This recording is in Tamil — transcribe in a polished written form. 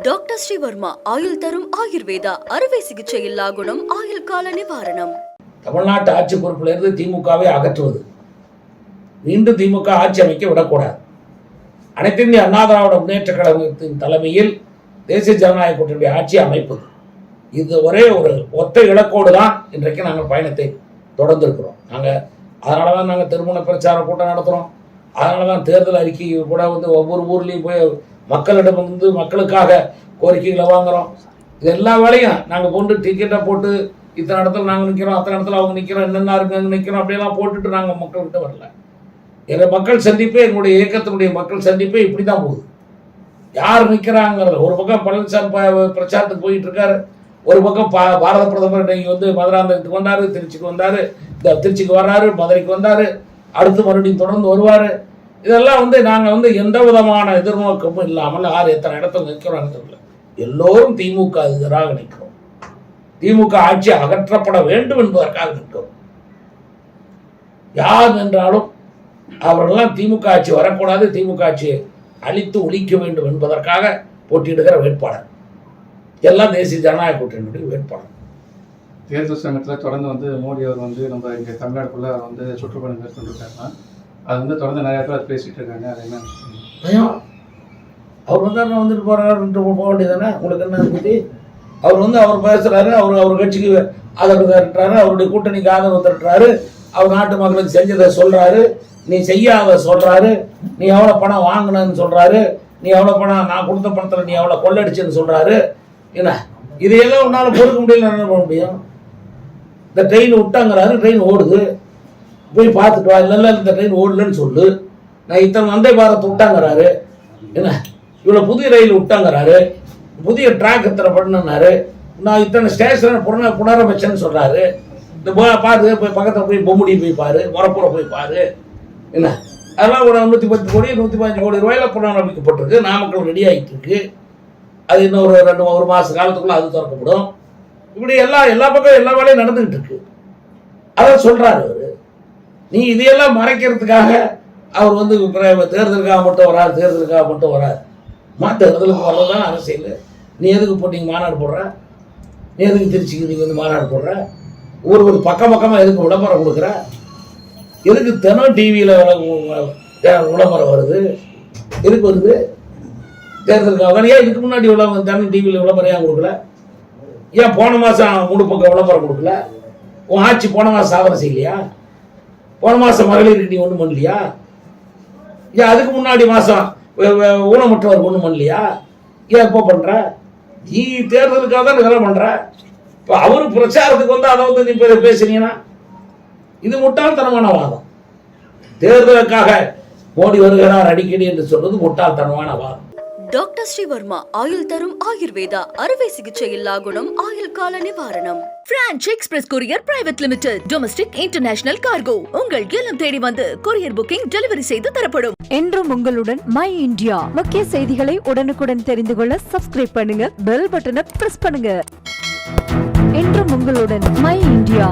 டாக்டர் ஸ்ரீவர்மா ஆயுள் தரும் ஆயுர்வேதா அறுவை சிகிச்சை இல்லா குணம் ஆயுள் கால நிவாரணம். தமிழ்நாட்டு ஆட்சி பொறுப்பிலிருந்து திமுகவை அகற்றுவது, மீண்டும் திமுக ஆட்சி அமைக்க விடக்கூடாது. அனைத்து இந்திய அண்ணா திராவிட முன்னேற்ற கழகத்தின் தலைமையில் தேசிய ஜனநாயக கூட்டணியுடைய ஆட்சி அமைப்பது, இது ஒரே ஒரு ஒத்த இலக்கோடு தான் இன்றைக்கு நாங்கள் பயணத்தை தொடர்ந்து இருக்கிறோம். அதனால தான் நாங்கள் திருமண பிரச்சார கூட்டம் நடத்துகிறோம். அதனால தான் தேர்தல் அறிக்கை கூட ஒவ்வொரு ஊர்லேயும் போய் மக்களிடம் மக்களுக்காக கோரிக்கைகளை வாங்குகிறோம். இது எல்லா வேலையும் நாங்கள் போட்டு டிக்கெட்டை போட்டு இத்தனை இடத்துல நாங்கள் நிற்கிறோம், அத்தனை இடத்துல அவங்க நிற்கிறோம், என்னென்ன இருக்கு அங்கே நிற்கிறோம், அப்படியெல்லாம் போட்டுட்டு நாங்கள் மக்கள்கிட்ட வரல. எங்கள் மக்கள் சந்திப்பே, எங்களுடைய இயக்கத்தினுடைய மக்கள் சந்திப்பே இப்படி தான் போகுது. யார் நிற்கிறாங்கிறது, ஒரு பக்கம் பழனிசாமி பிரச்சாரத்துக்கு போயிட்டு இருக்காரு, ஒரு பக்கம் பாரத பிரதமர் இன்னைக்கு மதுராந்தகத்துக்கு வந்தார், திருச்சிக்கு வந்தார், திருச்சிக்கு வர்றாரு, மதுரைக்கு வந்தார், அடுத்து மறுபடியும் தொடர்ந்து வருவார். இதெல்லாம் நாங்கள் எந்த விதமான எதிர்நோக்கமும் இல்லாமல் யார் எத்தனை இடத்துல நிற்கிறோம், எல்லோரும் திமுக எதிராக நிற்கிறோம். திமுக ஆட்சி அகற்றப்பட வேண்டும் என்பதற்காக நிற்கிறோம். யார் என்றாலும் அவர்களெல்லாம் திமுக ஆட்சி வரக்கூடாது, திமுக ஆட்சியை அழித்து ஒழிக்க வேண்டும் என்பதற்காக போட்டியிடுகிற வேட்பாளர் எல்லாம் தேசிய ஜனநாயக கூட்டணியுடைய வேட்பாளர். தேர்தல் சமயத்தில் தொடர்ந்து மோடி அவர் நம்ம இங்கே தமிழ்நாட்டுக்குள்ள சுற்றுப்பயணம் மேற்கொண்டிருக்காருன்னா அது தொடர்ந்து நிறைய பேர் பேசிட்டு இருக்காங்க. அது என்ன பயம்? அவர் வந்துட்டு போறாருன்ட்டு போக வேண்டியதானே? உங்களுக்கு என்ன இருக்குது? அவர் அவர் பேசுறாரு, அவர் கட்சிக்கு ஆதரவு திரட்டுறாரு, அவருடைய கூட்டணிக்கு ஆதரவு திரட்டுறாரு, அவர் நாட்டு மக்களுக்கு செஞ்சதை சொல்றாரு, நீ செய்யாத சொல்றாரு, நீ எவ்வளோ பணம் வாங்கினன்னு சொல்றாரு, நீ எவ்வளோ பணம் நான் கொடுத்த பணத்தில் நீ எவ்வளோ கொள்ளடிச்சுன்னு சொல்றாரு. என்ன இதையெல்லாம் உன்னால பொறுக்க முடியல, என்ன பண்ண முடியும்? இந்த ட்ரெயின் விட்டாங்கிறாரு, ட்ரெயின் ஓடுது, போய் பார்த்துட்டு வா. இல்லை இந்த ட்ரெயின் ஓடலன்னு சொல்லு. நான் இத்தனை வந்தே பாரத் விட்டாங்கிறாரு, என்ன இவ்வளோ புதிய ரயில் விட்டாங்கிறாரு, புதிய ட்ராக் இத்தனை பண்ணனாரு, நான் இத்தனை ஸ்டேஷன் புனரமைச்சேன்னு சொல்கிறாரு. இந்த பாரு, போய் பக்கத்தில் போய் பொம்முடி போய் பாரு, முறப்புற போய் பாரு. என்ன அதெல்லாம் ஒரு 110 கோடி 115 கோடி ரூபாயில புனரமைக்கப்பட்டிருக்கு. நாமக்கல் ரெடி ஆகிட்டு இருக்கு. அது இன்னும் ஒரு மாத காலத்துக்குள்ள அது திறக்கப்படும். இப்படி எல்லா பக்கம் எல்லா வேலையும் நடந்துகிட்டு இருக்கு. அதான் சொல்றாரு அவரு. நீ இதையெல்லாம் மறைக்கிறதுக்காக அவர் தேர்தலுக்காக மட்டும் வராது. தேர்தலுக்கு வர்றதுதான் அரசியல். நீ எதுக்கு போட்டீங்க மாநாடு போடுற? நீ எதுக்கு திருச்சிக்கு நீங்க மாநாடு போடுற? ஒரு பக்கமாக எதுக்கு விளம்பரம் கொடுக்குற? எதுக்கு தினம் டிவியில் விளம்பரம் வருது? எதுக்கு வருது? தேர்தலுக்காக. ஏன் இதுக்கு முன்னாடி தினம் டிவியில் விளம்பரம் ஏன் கொடுக்கல? ஏன் போன மாதம் 3 பக்கம் விளம்பரம் கொடுக்கல? உன் ஆட்சி போன மாதம் சாதனை செய்யலையா? போன மாதம் மகளிருக்கு நீ ஒன்றும் பண்ணலையா? ஏன் அதுக்கு முன்னாடி மாதம் ஊனமுற்றவருக்கு ஒன்றும் பண்ணலையா? ஏன் இப்போ பண்ணுற? நீ தேர்தலுக்காக தான் இதெல்லாம் பண்ணுற. இப்போ அவரு பிரச்சாரத்துக்கு அதை நீ பேசுனீங்கன்னா இது முட்டாள்தனமான வாதம். தேர்தலுக்காக மோடி வருகிறார் அடிக்கடி என்று சொல்றது முட்டாள்தனமான வாதம். டாக்டர் ஸ்ரீவர்மா ஆயுள் தரும் ஆயுர்வேதா அறுவை சிகிச்சை இல்லா குணம் ஆயுள் கால நிவாரணம். Branch express courier private limited. Domestic international cargo. உங்கள் இல்லம் தேடி வந்து கொரியர் புக்கிங் டெலிவரி செய்து தரப்படும். என்றும் உங்களுடன் மை இந்தியா. முக்கிய செய்திகளை உடனுக்குடன் தெரிந்து கொள்ள சப்ஸ்கிரைப் பண்ணுங்க, பெல் பட்டனை பிரஸ் பண்ணுங்க. என்றும் உங்களுடன் மை இந்தியா.